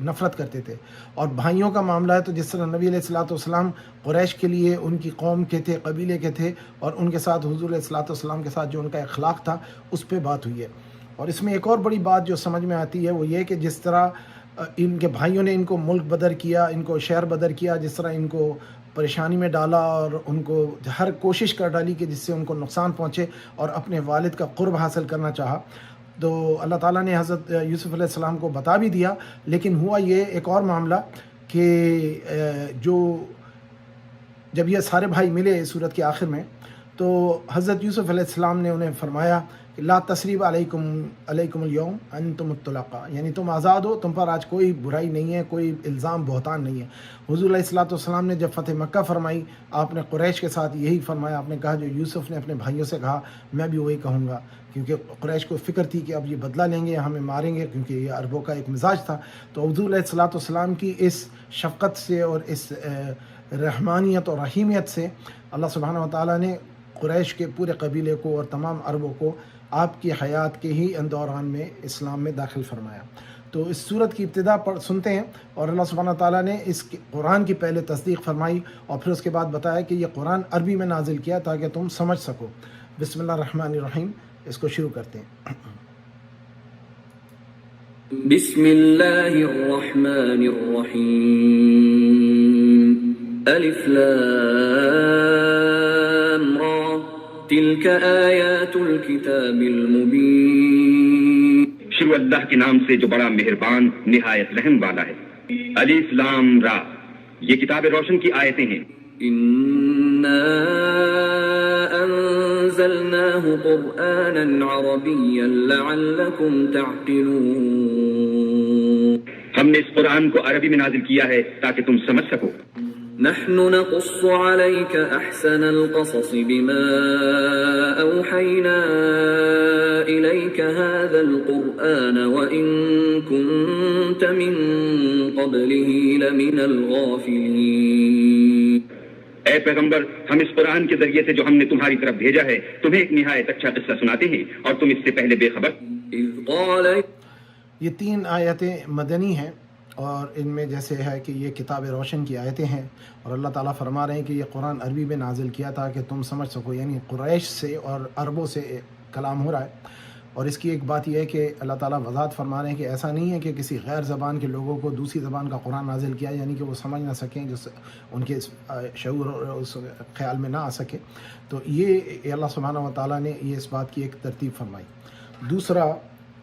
نفرت کرتے تھے. اور بھائیوں کا معاملہ ہے تو جس طرح نبی علیہ الصلوۃ والسلام قریش کے لیے ان کی قوم کے تھے, قبیلے کے تھے, اور ان کے ساتھ حضور علیہ الصلوۃ والسلام کے ساتھ جو ان کا اخلاق تھا اس پہ بات ہوئی ہے. اور اس میں ایک اور بڑی بات جو سمجھ میں آتی ہے وہ یہ کہ جس طرح ان کے بھائیوں نے ان کو ملک بدر کیا, ان کو شہر بدر کیا, جس طرح ان کو پریشانی میں ڈالا اور ان کو ہر کوشش کر ڈالی کہ جس سے ان کو نقصان پہنچے اور اپنے والد کا قرب حاصل کرنا چاہا, تو اللہ تعالیٰ نے حضرت یوسف علیہ السلام کو بتا بھی دیا. لیکن ہوا یہ ایک اور معاملہ کہ جب یہ سارے بھائی ملے سورت کے آخر میں, تو حضرت یوسف علیہ السلام نے انہیں فرمایا کہ لا تثریب علیکم اليوم انتم الطلقاء, یعنی تم آزاد ہو, تم پر آج کوئی برائی نہیں ہے, کوئی الزام بہتان نہیں ہے. حضور علیہ الصلوۃ والسلام نے جب فتح مکہ فرمائی, آپ نے قریش کے ساتھ یہی فرمایا, آپ نے کہا جو یوسف نے اپنے بھائیوں سے کہا میں بھی وہی کہوں گا, کیونکہ قریش کو فکر تھی کہ اب یہ بدلہ لیں گے, ہمیں ماریں گے, کیونکہ یہ عربوں کا ایک مزاج تھا. تو حضور علیہ الصلوۃ والسلام کی اس شفقت سے اور اس رحمانیت اور رحیمیت سے اللہ سبحانہ و تعالیٰ نے قریش کے پورے قبیلے کو اور تمام عربوں کو آپ کی حیات کے ہی دوران میں اسلام میں داخل فرمایا. تو اس صورت کی ابتدا سنتے ہیں, اور اللہ سبحانہ و تعالیٰ نے اس قرآن کی پہلے تصدیق فرمائی اور پھر اس کے بعد بتایا کہ یہ قرآن عربی میں نازل کیا تاکہ تم سمجھ سکو. بسم اللہ الرحمن الرحیم, اس کو شروع کرتے ہیں. بسم اللہ الرحمن الرحیم. الف لام را تلك آیات الكتاب المبین. شروع اللہ کے نام سے جو بڑا مہربان نہایت رحم والا ہے. الف لام را, یہ کتاب روشن کی آیتیں ہیں. انا انزلناه قرآنا عربیا لعلکم تعقلون. ہم نے اس قرآن کو عربی میں نازل کیا ہے تاکہ تم سمجھ سکو. نحن نقص عليك أحسن القصص بما أوحينا إليك هذا القرآن وإن كنت من قبله لمن الغافلين. اے پیغمبر, ہم اس قرآن کے ذریعے سے جو ہم نے تمہاری طرف بھیجا ہے تمہیں ایک نہایت اچھا قصہ سناتے ہیں اور تم اس سے پہلے بے خبر. إذ قال. یہ 3 آیتیں مدنی ہیں, اور ان میں جیسے ہے کہ یہ کتاب روشن کی آیتیں ہیں, اور اللہ تعالیٰ فرما رہے ہیں کہ یہ قرآن عربی میں نازل کیا تھا کہ تم سمجھ سکو, یعنی قریش سے اور عربوں سے کلام ہو رہا ہے. اور اس کی ایک بات یہ ہے کہ اللہ تعالیٰ وضاحت فرما رہے ہیں کہ ایسا نہیں ہے کہ کسی غیر زبان کے لوگوں کو دوسری زبان کا قرآن نازل کیا, یعنی کہ وہ سمجھ نہ سکیں, جو ان کے شعور اور اس خیال میں نہ آ سکے. تو یہ اللہ سبحانہ و تعالیٰ نے یہ اس بات کی ایک ترتیب فرمائی. دوسرا,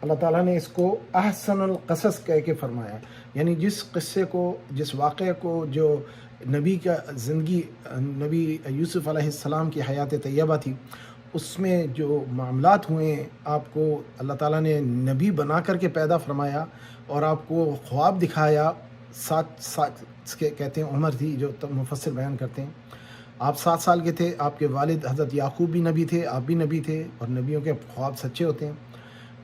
اللہ تعالیٰ نے اس کو احسن القصص کہہ کے فرمایا, یعنی جس قصے کو, جس واقعے کو, جو نبی کا زندگی, نبی یوسف علیہ السلام کی حیات طیبہ تھی, اس میں جو معاملات ہوئے, آپ کو اللہ تعالیٰ نے نبی بنا کر کے پیدا فرمایا اور آپ کو خواب دکھایا. 7 سال کہتے ہیں عمر تھی, جو مفسر بیان کرتے ہیں. آپ 7 سال کے تھے, آپ کے والد حضرت یعقوب بھی نبی تھے, آپ بھی نبی تھے, اور نبیوں کے خواب سچے ہوتے ہیں.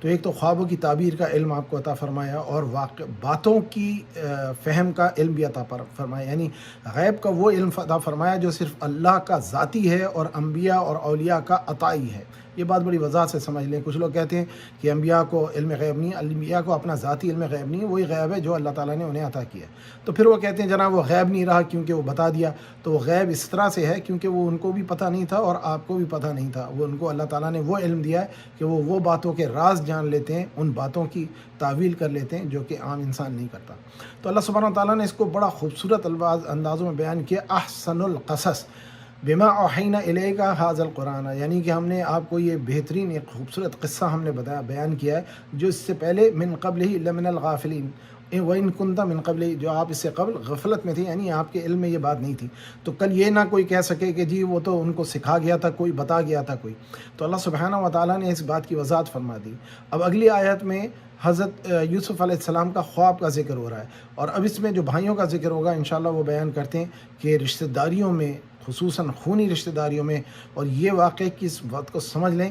تو ایک تو خوابوں کی تعبیر کا علم آپ کو عطا فرمایا, اور باتوں کی فہم کا علم بھی عطا فرمایا, یعنی غیب کا وہ علم عطا فرمایا جو صرف اللہ کا ذاتی ہے اور انبیاء اور اولیاء کا عطائی ہے. یہ بات بڑی وضاحت سے سمجھ لیں. کچھ لوگ کہتے ہیں کہ انبیاء کو علم غیب نہیں, انبیاء کو اپنا ذاتی علم غیب نہیں, وہی غیب ہے جو اللہ تعالیٰ نے انہیں عطا کیا. تو پھر وہ کہتے ہیں جناب وہ غیب نہیں رہا کیونکہ وہ بتا دیا. تو وہ غیب اس طرح سے ہے کیونکہ وہ ان کو بھی پتہ نہیں تھا اور آپ کو بھی پتہ نہیں تھا. وہ ان کو اللہ تعالیٰ نے وہ علم دیا ہے کہ وہ باتوں کے راز جان لیتے ہیں, ان باتوں کی تعویل کر لیتے ہیں جو کہ عام انسان نہیں کرتا. تو اللہ سبحانہ وتعالیٰ نے اس کو بڑا خوبصورت اندازوں میں بیان کیا. احسن القصص بما اوحینا الیک ھذا القرآن, یعنی کہ ہم نے آپ کو یہ بہترین ایک خوبصورت قصہ ہم نے بیان کیا ہے جو اس سے پہلے من قبل ہی لمن الغافلین, وَإِن كُنْتَ مِن قَبْلِ, جو آپ اس سے قبل غفلت میں تھے, یعنی آپ کے علم میں یہ بات نہیں تھی. تو کل یہ نہ کوئی کہہ سکے کہ جی وہ تو ان کو سکھا گیا تھا, کوئی بتا گیا تھا کوئی. تو اللہ سبحانہ و تعالیٰ نے اس بات کی وضاحت فرما دی. اب اگلی آیت میں حضرت یوسف علیہ السلام کا خواب کا ذکر ہو رہا ہے, اور اب اس میں جو بھائیوں کا ذکر ہوگا انشاءاللہ وہ بیان کرتے ہیں کہ رشتہ داریوں میں, خصوصاً خونی رشتہ داریوں میں, اور یہ واقعے کی اس بات کو سمجھ لیں,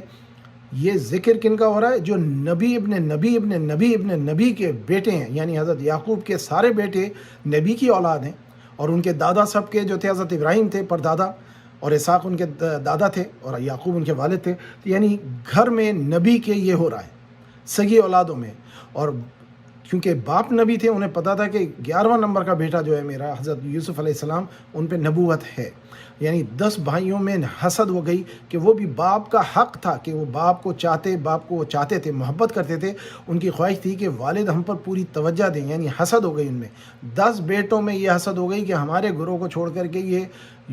یہ ذکر کن کا ہو رہا ہے؟ جو نبی ابن نبی ابن نبی ابن نبی کے بیٹے ہیں, یعنی حضرت یعقوب کے سارے بیٹے نبی کی اولاد ہیں, اور ان کے دادا سب کے جو تھے حضرت ابراہیم تھے پردادا, اور اسحاق ان کے دادا تھے, اور یعقوب ان کے والد تھے. یعنی گھر میں نبی کے یہ ہو رہا ہے, سگی اولادوں میں. اور کیونکہ باپ نبی تھے، انہیں پتہ تھا کہ 11واں نمبر کا بیٹا جو ہے میرا حضرت یوسف علیہ السلام، ان پہ نبوت ہے. یعنی 10 بھائیوں میں حسد ہو گئی کہ وہ بھی باپ کا حق تھا کہ وہ باپ کو چاہتے تھے، محبت کرتے تھے. ان کی خواہش تھی کہ والد ہم پر پوری توجہ دیں. یعنی حسد ہو گئی ان میں. 10 بیٹوں میں یہ حسد ہو گئی کہ ہمارے گروہ کو چھوڑ کر کے یہ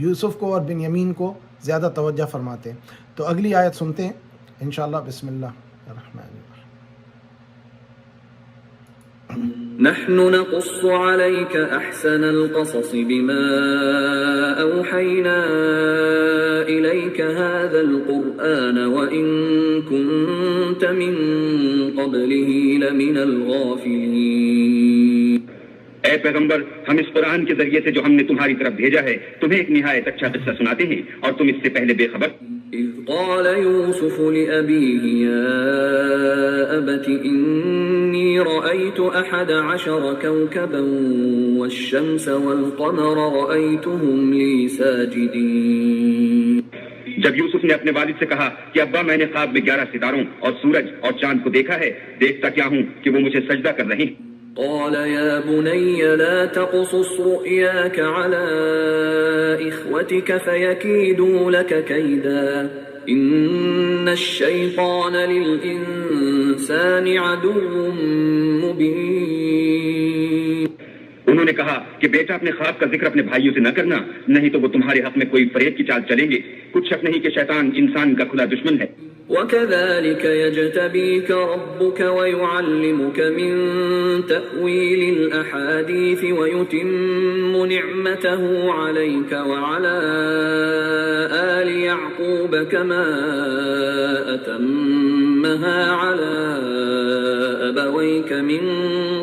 یوسف کو اور بنیامین کو زیادہ توجہ فرماتے ہیں. تو اگلی آیت سنتے ہیں انشاءاللہ. بسم اللہ الرحمن الرحیم. نحن نقص عليك أحسن القصص بما أوحينا إليك هذا القرآن وإن كنت من قبله لمن الغافلين. اے پیغمبر، ہم اس قرآن کے ذریعے سے جو ہم نے تمہاری طرف بھیجا ہے تمہیں ایک نہایت اچھا قصہ سناتے ہیں اور تم اس سے پہلے بے خبر. إذ قال يوسف لأبيه يا أبت إني رأيت 11 كوكبا والشمس والقمر رأيتهم لي ساجدين. جب یوسف نے اپنے والد سے کہا کہ ابا میں نے خواب میں 11 ستاروں اور سورج اور چاند کو دیکھا ہے، دیکھتا کیا ہوں کہ وہ مجھے سجدہ کر رہے ہیں. قال يا بني لا تقصص رؤياك على إخوتك فيكيدوا لك كيدا إن الشيطان للإنسان عدو مبين. انہوں نے کہا کہ بیٹا اپنے خواب کا ذکر اپنے بھائیوں سے نہ کرنا، نہیں تو وہ تمہارے حق میں کوئی فریب کی چال چلیں گے. کچھ شک نہیں کہ شیطان انسان کا کھلا دشمن ہے. وكذلك يجتبيك ربك ويعلمك من تأويل الأحاديث ويتم نعمته عليك وعلى آل يعقوب كما أتمها على أبويك من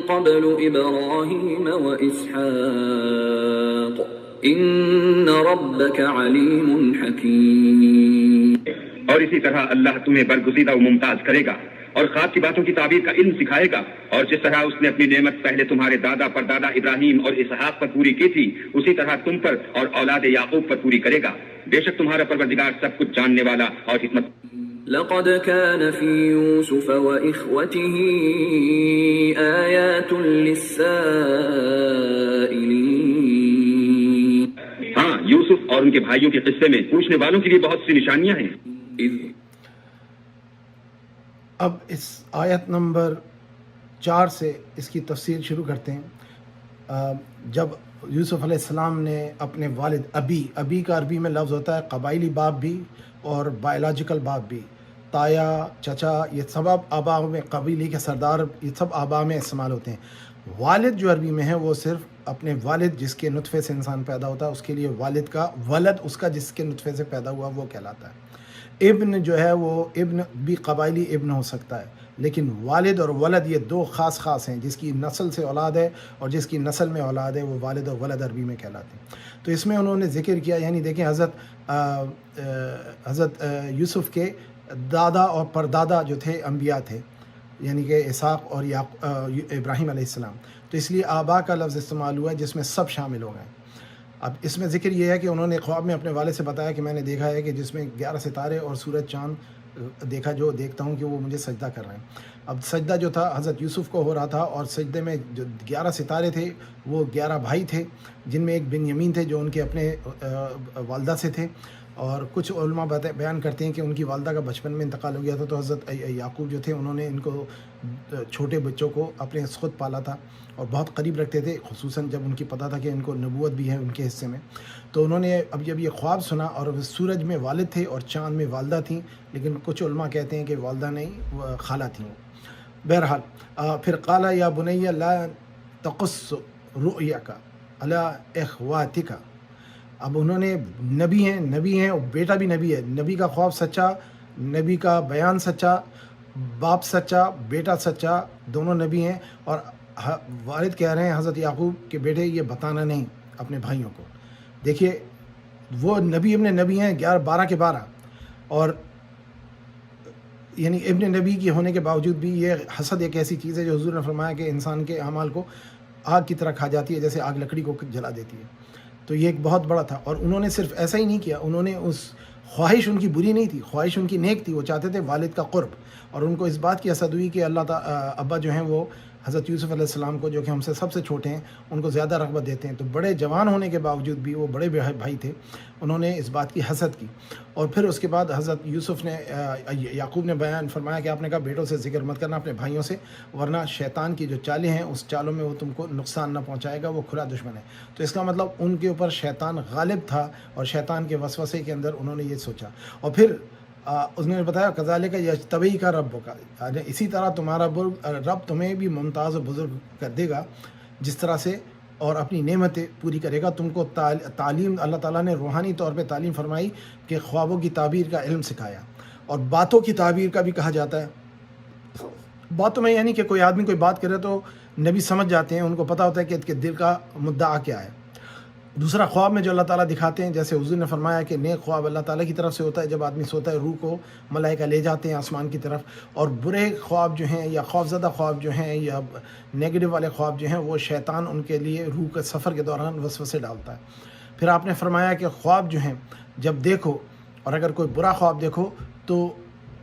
قبل إبراهيم وإسحاق إن ربك عليم حكيم. اور اسی طرح اللہ تمہیں برگزیدہ و ممتاز کرے گا اور خواب کی باتوں کی تعبیر کا علم سکھائے گا، اور جس طرح اس نے اپنی نعمت پہلے تمہارے دادا پردادا ابراہیم اور اسحاق پر پوری کی تھی اسی طرح تم پر اور اولاد یعقوب پر پوری کرے گا. بے شک تمہارا پروردگار سب کچھ جاننے والا اور حکمت. لقد كان في يوسف وإخوته آيات للسائلين. ہاں، یوسف اور ان کے بھائیوں کے قصے میں پوچھنے والوں کے لیے بہت سی نشانیاں ہیں. اب اس آیت نمبر 4 سے اس کی تفسیر شروع کرتے ہیں. جب یوسف علیہ السلام نے اپنے والد ابی کا عربی میں لفظ ہوتا ہے قبائلی باپ بھی اور بایولوجیکل باپ بھی، تایا، چچا، یہ سب آبا میں قبیلے کے سردار، یہ سب آبا میں استعمال ہوتے ہیں. والد جو عربی میں ہے وہ صرف اپنے والد جس کے نطفے سے انسان پیدا ہوتا ہے اس کے لیے والد کا ولد اس کا جس کے نطفے سے پیدا ہوا وہ کہلاتا ہے. ابن جو ہے وہ ابن بھی قبائلی ابن ہو سکتا ہے، لیکن والد اور ولد یہ دو خاص ہیں. جس کی نسل سے اولاد ہے اور جس کی نسل میں اولاد ہے وہ والد اور ولد عربی میں کہلاتے ہیں. تو اس میں انہوں نے ذکر کیا، یعنی دیکھیں حضرت یوسف کے دادا اور پردادا جو تھے انبیاء تھے، یعنی کہ اسحاق اور ابراہیم علیہ السلام. تو اس لیے آبا کا لفظ استعمال ہوا ہے جس میں سب شامل ہو گئے. اب اس میں ذکر یہ ہے کہ انہوں نے خواب میں اپنے والد سے بتایا کہ میں نے دیکھا ہے کہ جس میں 11 ستارے اور سورج چاند دیکھتا ہوں کہ وہ مجھے سجدہ کر رہے ہیں. اب سجدہ جو تھا حضرت یوسف کو ہو رہا تھا، اور سجدے میں جو 11 ستارے تھے وہ 11 بھائی تھے، جن میں ایک بنیامین تھے جو ان کے اپنے والدہ سے تھے. اور کچھ علماء بیان کرتے ہیں کہ ان کی والدہ کا بچپن میں انتقال ہو گیا تھا، تو حضرت یعقوب جو تھے انہوں نے ان کو چھوٹے بچوں کو اپنے خود پالا تھا اور بہت قریب رکھتے تھے، خصوصاً جب ان کی پتہ تھا کہ ان کو نبوت بھی ہے ان کے حصے میں. تو انہوں نے اب جب یہ خواب سنا، اور سورج میں والد تھے اور چاند میں والدہ تھیں، لیکن کچھ علماء کہتے ہیں کہ والدہ نہیں، وہ خالہ تھیں. بہرحال پھر قال یا بنی لا تقص رؤیاک علی اخواتک. اب انہوں نے نبی ہیں اور بیٹا بھی نبی ہے. نبی کا خواب سچا، نبی کا بیان سچا، باپ سچا، بیٹا سچا، دونوں نبی ہیں. اور والد کہہ رہے ہیں حضرت یعقوب کہ بیٹے یہ بتانا نہیں اپنے بھائیوں کو. دیکھیے وہ نبی ابن نبی ہیں 12 کے 12، اور یعنی ابن نبی کی ہونے کے باوجود بھی یہ حسد ایک ایسی چیز ہے جو حضور نے فرمایا کہ انسان کے اعمال کو آگ کی طرح کھا جاتی ہے، جیسے آگ لکڑی کو جلا دیتی ہے. تو یہ ایک بہت بڑا تھا. اور انہوں نے صرف ایسا ہی نہیں کیا، انہوں نے اس خواہش ان کی بری نہیں تھی، خواہش ان کی نیک تھی. وہ چاہتے تھے والد کا قرب، اور ان کو اس بات کی حسد ہوئی کہ اللہ تعالیٰ ابا جو ہیں وہ حضرت یوسف علیہ السلام کو جو کہ ہم سے سب سے چھوٹے ہیں ان کو زیادہ رغبت دیتے ہیں، تو بڑے جوان ہونے کے باوجود بھی وہ بڑے بھائی تھے، انہوں نے اس بات کی حسد کی۔ اور پھر اس کے بعد حضرت یوسف نے یعقوب نے بیان فرمایا کہ آپ نے کہا بیٹوں سے ذکر مت کرنا اپنے بھائیوں سے، ورنہ شیطان کی جو چالیں ہیں اس چالوں میں وہ تم کو نقصان نہ پہنچائے گا، وہ کھلا دشمن ہے۔ تو اس کا مطلب ان کے اوپر شیطان غالب تھا اور شیطان کے وسوسے کے اندر انہوں نے یہ سوچا۔ اور پھر اس نے بتایا کذالک یجتبیک ربک، یعنی اسی طرح تمہارا رب تمہیں بھی ممتاز و بزرگ کر دے گا جس طرح سے، اور اپنی نعمتیں پوری کرے گا۔ تم کو تعلیم اللہ تعالیٰ نے روحانی طور پہ تعلیم فرمائی کہ خوابوں کی تعبیر کا علم سکھایا، اور باتوں کی تعبیر کا بھی کہا جاتا ہے۔ باتوں میں یعنی کہ کوئی آدمی کوئی بات کرے تو نبی سمجھ جاتے ہیں، ان کو پتہ ہوتا ہے کہ اس کے دل کا مدعا کیا ہے۔ دوسرا خواب میں جو اللہ تعالیٰ دکھاتے ہیں، جیسے حضور نے فرمایا کہ نیک خواب اللہ تعالیٰ کی طرف سے ہوتا ہے، جب آدمی سوتا ہے روح کو ملائکہ لے جاتے ہیں آسمان کی طرف، اور برے خواب جو ہیں یا خوفزدہ خواب جو ہیں یا نیگیٹو والے خواب جو ہیں وہ شیطان ان کے لیے روح کے سفر کے دوران وسوسے ڈالتا ہے۔ پھر آپ نے فرمایا کہ خواب جو ہیں جب دیکھو، اور اگر کوئی برا خواب دیکھو تو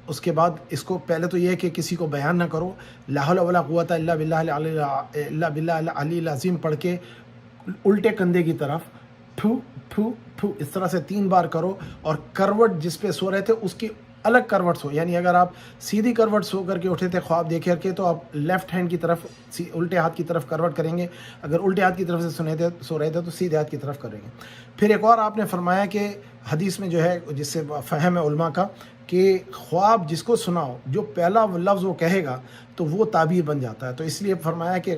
اس کے بعد اس کو پہلے تو یہ ہے کہ کسی کو بیان نہ کرو، لا حول ولا قوت الا باللہ العلی العظیم پڑھ کے الٹے کندھے کی طرف پھو پھو پھو اس طرح سے 3 بار کرو، اور کروٹ جس پہ سو رہے تھے اس کی الگ کروٹ سو، یعنی اگر آپ سیدھی کروٹ سو کر کے اٹھے تھے خواب دیکھ کر کے تو آپ لیفٹ ہینڈ کی طرف الٹے ہاتھ کی طرف کروٹ کریں گے، اگر الٹے ہاتھ کی طرف سے سو رہے تھے تو سیدھے ہاتھ کی طرف کریں گے۔ پھر ایک اور آپ نے فرمایا کہ حدیث میں جو ہے جس سے فہم ہے علماء کا کہ خواب جس کو سناؤ جو پہلا لفظ وہ کہے گا تو وہ تعبیر بن جاتا ہے، تو اس لیے فرمایا کہ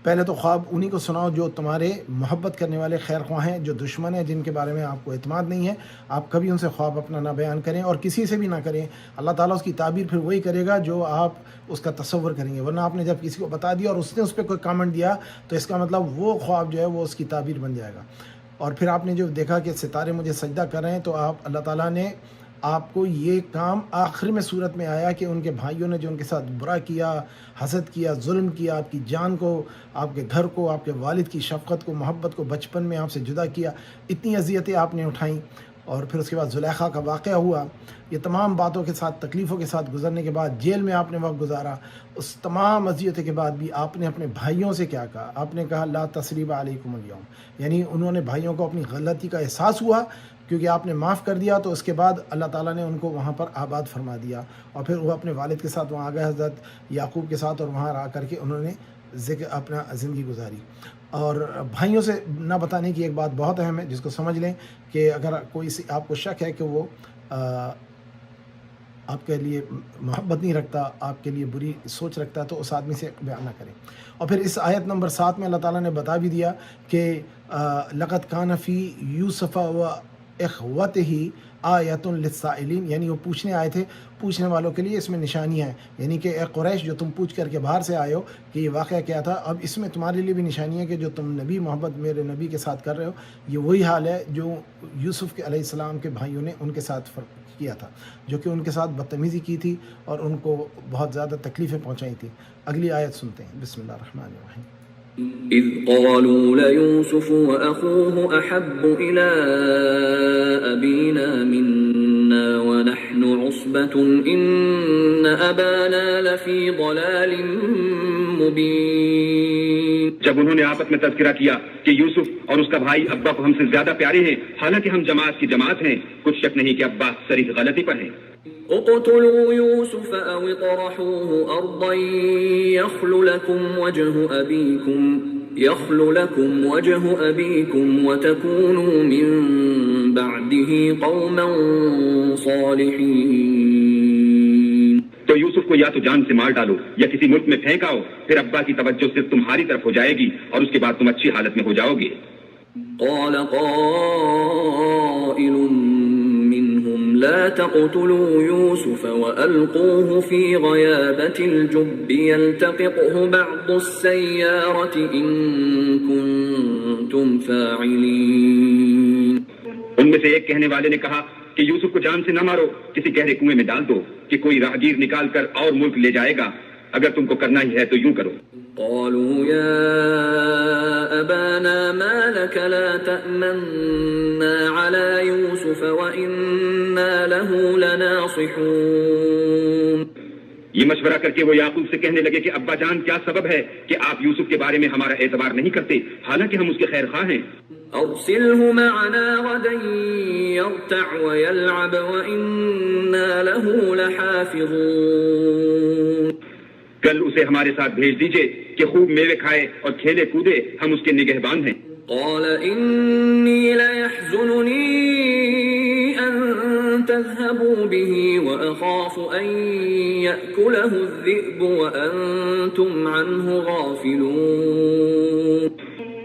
پہلے تو خواب انہی کو سناؤ جو تمہارے محبت کرنے والے خیر خواہ ہیں، جو دشمن ہیں جن کے بارے میں آپ کو اعتماد نہیں ہے آپ کبھی ان سے خواب اپنا نہ بیان کریں اور کسی سے بھی نہ کریں۔ اللہ تعالیٰ اس کی تعبیر پھر وہی کرے گا جو آپ اس کا تصور کریں گے، ورنہ آپ نے جب کسی کو بتا دیا اور اس نے اس پہ کوئی کامنٹ دیا تو اس کا مطلب وہ خواب جو ہے وہ اس کی تعبیر بن جائے گا۔ اور پھر آپ نے جو دیکھا کہ ستارے مجھے سجدہ کر رہے ہیں، تو آپ اللہ تعالیٰ نے آپ کو یہ کام آخر میں صورت میں آیا کہ ان کے بھائیوں نے جو ان کے ساتھ برا کیا، حسد کیا، ظلم کیا، آپ کی جان کو، آپ کے گھر کو، آپ کے والد کی شفقت کو، محبت کو بچپن میں آپ سے جدا کیا، اتنی اذیتیں آپ نے اٹھائیں۔ اور پھر اس کے بعد زلیخا کا واقعہ ہوا، یہ تمام باتوں کے ساتھ تکلیفوں کے ساتھ گزرنے کے بعد جیل میں آپ نے وقت گزارا، اس تمام اذیتوں کے بعد بھی آپ نے اپنے بھائیوں سے کیا کہا؟ آپ نے کہا لا تثریب علیکم اليوم، یعنی انہوں نے بھائیوں کو اپنی غلطی کا احساس ہوا کیونکہ آپ نے معاف کر دیا، تو اس کے بعد اللہ تعالیٰ نے ان کو وہاں پر آباد فرما دیا، اور پھر وہ اپنے والد کے ساتھ وہاں آ گئے حضرت یعقوب کے ساتھ، اور وہاں آ کر کے انہوں نے اپنا زندگی گزاری۔ اور بھائیوں سے نہ بتانے کی ایک بات بہت اہم ہے جس کو سمجھ لیں کہ اگر کوئی آپ کو شک ہے کہ وہ آپ کے لیے محبت نہیں رکھتا، آپ کے لیے بری سوچ رکھتا ہے، تو اس آدمی سے بیان نہ کریں۔ اور پھر اس آیت نمبر 7 میں اللہ تعالیٰ نے بتا بھی دیا کہ لقد کان فی یوسف و اخوتہ آیۃ للسائلین، یعنی وہ پوچھنے آئے تھے، پوچھنے والوں کے لیے اس میں نشانیاں ہیں، یعنی کہ اے قریش جو تم پوچھ کر کے باہر سے آئے ہو کہ یہ واقعہ کیا تھا، اب اس میں تمہارے لیے بھی نشانی ہے کہ جو تم نبی محبت میرے نبی کے ساتھ کر رہے ہو یہ وہی حال ہے جو یوسف کے علیہ السلام کے بھائیوں نے ان کے ساتھ کیا تھا، جو کہ ان کے ساتھ بدتمیزی کی تھی اور ان کو بہت زیادہ تکلیفیں پہنچائی تھیں۔ اگلی آیت سنتے ہیں، بسم اللہ الرحمن الرحیم۔ إذ قالوا ليوسف وأخوه أحب إلى أبينا منا ونحن عصبة إن أبانا لفي ضلال مبين۔ جب انہوں نے آپس میں تذکرہ کیا کہ یوسف اور اس کا بھائی ابا کو ہم سے زیادہ پیارے ہیں، حالانکہ ہم جماعت کی جماعت ہیں، کچھ شک نہیں کہ ابا صریح غلطی پر ہیں۔ اقتلوا يوسف أو اطرحوه أرضا يخل لكم وجه أبيكم وتكونوا من بعده قوما صالحين۔ تو یوسف کو یا تو جان سے مار ڈالو یا کسی ملک میں پھینک آؤ، پھر ابا کی توجہ صرف تمہاری طرف ہو جائے گی اور اس کے بعد تم اچھی حالت میں ہو جاؤ گے۔ قال قائل منهم لا تقتلوا يوسف وألقوه في غيابة الجب يلتقطه بعض السيارة إن كنتم فاعلين۔ ان میں سے ایک کہنے والے نے کہا کہ یوسف کو جان سے نہ مارو، کسی گہرے کنویں میں ڈال دو کہ کوئی راہگیر نکال کر اور ملک لے جائے گا، اگر تم کو کرنا ہی ہے تو یوں کرو۔ قالوا يا أبانا ما لك لا تأمنا على يوسف وإنا له لناصحون۔ یہ مشورہ کر کے وہ یعقوب سے کہنے لگے کہ ابا جان کیا سبب ہے کہ آپ یوسف کے بارے میں ہمارا اعتبار نہیں کرتے حالانکہ ہم اس کے خیر خواہ ہیں؟ أرسله معنا غدا يرتع ويلعب وإنا له لحافظون. کل اسے ہمارے ساتھ بھیج دیجئے کہ خوب میوے کھائے اور کھیلے کودے، ہم اس کے نگہبان ہیں. قال إني ليحزنني أن تذهبوا به وأخاف أن يأكله الذئب وأنتم عنه غافلون.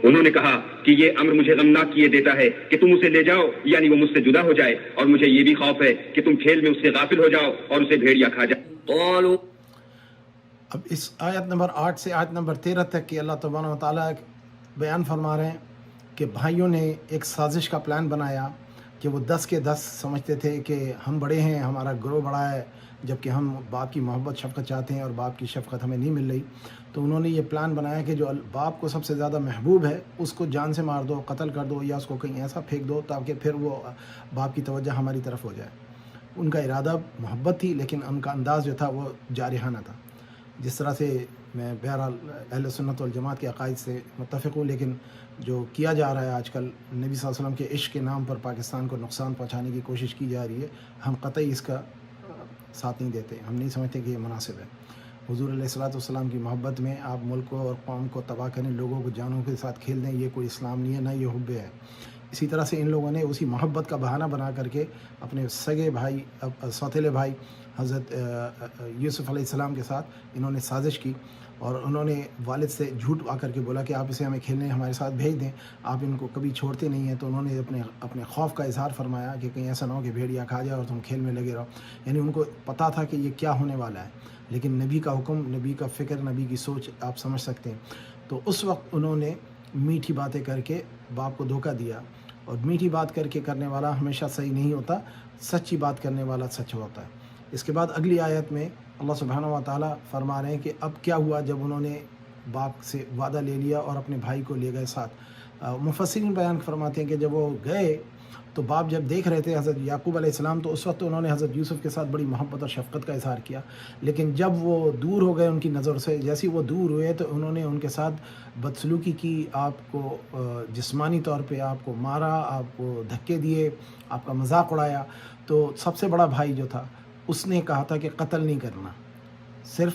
انہوں نے کہا کہ یہ امر مجھے غمناک کیے دیتا ہے کہ تم اسے لے جاؤ، یعنی وہ مجھ سے جدا ہو جائے، اور مجھے یہ بھی خوف ہے کہ تم کھیل میں اس سے غافل ہو جاؤ اور اسے بھیڑیا کھا جائے. قالوا اب اس آیت نمبر 8 سے آیت نمبر 13 تک کہ اللہ تبارک و تعالیٰ بیان فرما رہے ہیں کہ بھائیوں نے ایک سازش کا پلان بنایا کہ وہ 10 کے 10 سمجھتے تھے کہ ہم بڑے ہیں، ہمارا گروہ بڑا ہے، جبکہ ہم باپ کی محبت شفقت چاہتے ہیں اور باپ کی شفقت ہمیں نہیں مل رہی. تو انہوں نے یہ پلان بنایا کہ جو باپ کو سب سے زیادہ محبوب ہے اس کو جان سے مار دو، قتل کر دو، یا اس کو کہیں ایسا پھینک دو تاکہ پھر وہ باپ کی توجہ ہماری طرف ہو جائے. ان کا ارادہ محبت تھی، لیکن ان کا انداز جو تھا وہ جارحانہ تھا. جس طرح سے میں بہرحال اہل سنت والجماعت کے عقائد سے متفق ہوں، لیکن جو کیا جا رہا ہے آج کل نبی صلی اللہ علیہ وسلم کے عشق کے نام پر پاکستان کو نقصان پہنچانے کی کوشش کی جا رہی ہے، ہم قطعی اس کا ساتھ نہیں دیتے. ہم نہیں سمجھتے کہ یہ مناسب ہے. حضور علیہ السلام کی محبت میں آپ ملک کو اور قوم کو تباہ کریں، لوگوں کو جانوں کے ساتھ کھیل دیں، یہ کوئی اسلام نہیں ہے، نہ یہ حب ہے. اسی طرح سے ان لوگوں نے اسی محبت کا بہانہ بنا کر کے اپنے سگے بھائی، سوتیلے بھائی حضرت یوسف علیہ السلام کے ساتھ انہوں نے سازش کی، اور انہوں نے والد سے جھوٹ آ کر کے بولا کہ آپ اسے ہمیں کھیلنے ہمارے ساتھ بھیج دیں، آپ ان کو کبھی چھوڑتے نہیں ہیں. تو انہوں نے اپنے خوف کا اظہار فرمایا کہ کہیں ایسا نہ ہو کہ بھیڑیا کھا جائے اور تم کھیل میں لگے رہو. یعنی ان کو پتہ تھا کہ یہ کیا ہونے والا ہے، لیکن نبی کا حکم، نبی کا فکر، نبی کی سوچ آپ سمجھ سکتے ہیں. تو اس وقت انہوں نے میٹھی باتیں کر کے باپ کو دھوکہ دیا، اور میٹھی بات کر کے کرنے والا ہمیشہ صحیح نہیں ہوتا، سچی بات کرنے والا سچ ہوتا ہے. اس کے بعد اگلی آیت میں اللہ سبحانہ و تعالیٰ فرما رہے ہیں کہ اب کیا ہوا جب انہوں نے باپ سے وعدہ لے لیا اور اپنے بھائی کو لے گئے ساتھ. مفسرین بیان فرماتے ہیں کہ جب وہ گئے تو باپ جب دیکھ رہے تھے حضرت یعقوب علیہ السلام، تو اس وقت انہوں نے حضرت یوسف کے ساتھ بڑی محبت اور شفقت کا اظہار کیا. لیکن جب وہ دور ہو گئے ان کی نظر سے، جیسے وہ دور ہوئے تو انہوں نے ان کے ساتھ بدسلوکی کی، آپ کو جسمانی طور پہ آپ کو مارا، آپ کو دھکے دیے، آپ کا مذاق اڑایا. تو سب سے بڑا بھائی جو تھا اس نے کہا تھا کہ قتل نہیں کرنا، صرف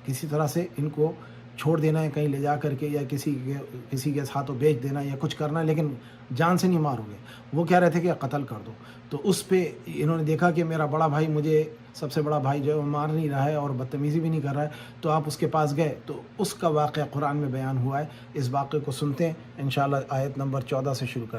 کسی طرح سے ان کو چھوڑ دینا ہے کہیں لے جا کر کے، یا کسی کے ہاتھوں بیچ دینا یا کچھ کرنا، لیکن جان سے نہیں مارو گے. وہ کہہ رہے تھے کہ قتل کر دو. تو اس پہ انہوں نے دیکھا کہ میرا بڑا بھائی، مجھے سب سے بڑا بھائی جو ہے وہ مار نہیں رہا ہے اور بدتمیزی بھی نہیں کر رہا ہے، تو آپ اس کے پاس گئے. تو اس کا واقعہ قرآن میں بیان ہوا ہے. اس واقعے کو سنتے ہیں انشاءاللہ. آیت نمبر 14 سے شروع کر